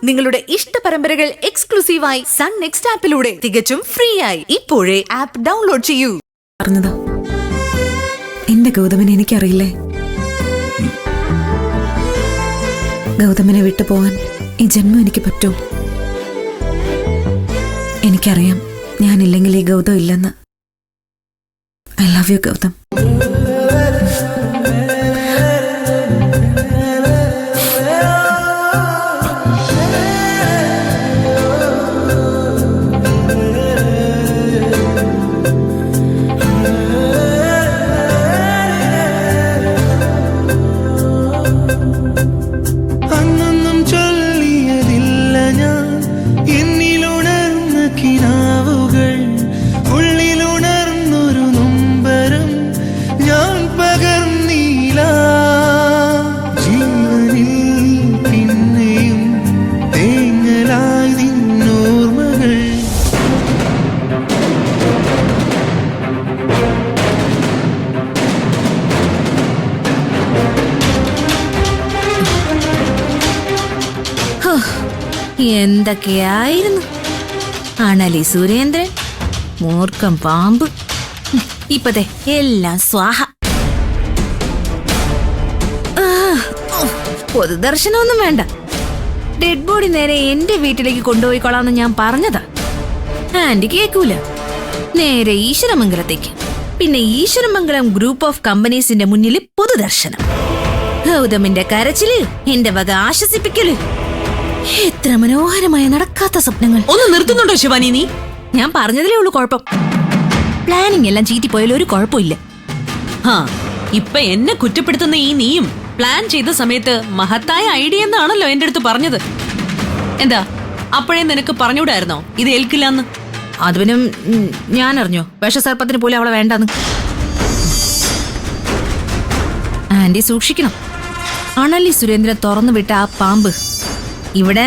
നിങ്ങളുടെ ഇഷ്ട പരമ്പരകൾ എക്സ്ക്ലൂസീവായി സൺ നെക്സ്റ്റ് ആപ്പിലൂടെ തികച്ചും ഫ്രീ ആയി ഇപ്പോഴേ ആപ്പ് ഡൗൺലോഡ് ചെയ്യൂ. പറഞ്ഞതാ എന്റെ ഗൗതമനെ എനിക്കറിയില്ലേ. ഗൗതമനെ വിട്ടു പോവാൻ ഈ ജന്മം എനിക്ക് പറ്റൂ. എനിക്കറിയാം ഞാനില്ലെങ്കിൽ ഈ ഗൗതം ഇല്ലെന്ന്. I love you Gautham. എന്തൊക്കെയായിരുന്നു അണലി സുരേന്ദ്രൻ, മൂർഖം പാമ്പ്, ഇപ്പത്തെ എല്ലാം സ്വാഹ. പൊതുദർശനമൊന്നും വേണ്ട, ഡെഡ് ബോഡി നേരെ എന്റെ വീട്ടിലേക്ക് കൊണ്ടുപോയിക്കൊള്ളാന്ന് ഞാൻ പറഞ്ഞതാ. ആന്റി കേക്കൂല, നേരെ ഈശ്വരമംഗലത്തേക്ക്. പിന്നെ ഈശ്വരമംഗലം ഗ്രൂപ്പ് ഓഫ് കമ്പനീസിന്റെ മുന്നിൽ പൊതുദർശനം. ഗൗതമിന്റെ കരച്ചില്, എന്റെ വക ആശ്വസിപ്പിക്കല്. എത്ര മനോഹരമായ നടക്കാത്ത സ്വപ്നങ്ങൾ. ഒന്ന് നിർത്തുന്നുണ്ടോ ശിവാനി നീ? ഞാൻ പറഞ്ഞതിലേ ഉള്ളൂ കുഴപ്പം. പ്ലാനിങ് എല്ലാം ചീറ്റിപ്പോയാലും ഒരു കുഴപ്പമില്ല. ഇപ്പൊ എന്നെ കുറ്റപ്പെടുത്തുന്ന ഈ നീയും പ്ലാൻ ചെയ്ത സമയത്ത് മഹത്തായ ഐഡിയ എന്നാണല്ലോ എന്റെ അടുത്ത് പറഞ്ഞത്. എന്താ അപ്പോഴേ നിനക്ക് പറഞ്ഞുകൂടായിരുന്നോ ഇത് ഏൽക്കില്ലെന്ന്? അത് പിന്നെ ഞാൻ അറിഞ്ഞോ വിഷസർപ്പത്തിന് പോലെ അവളെ വേണ്ടെന്ന്. ആന്റി സൂക്ഷിക്കണം. അണലി സുരേന്ദ്രൻ തുറന്നു വിട്ട ആ പാമ്പ് ഇവിടെ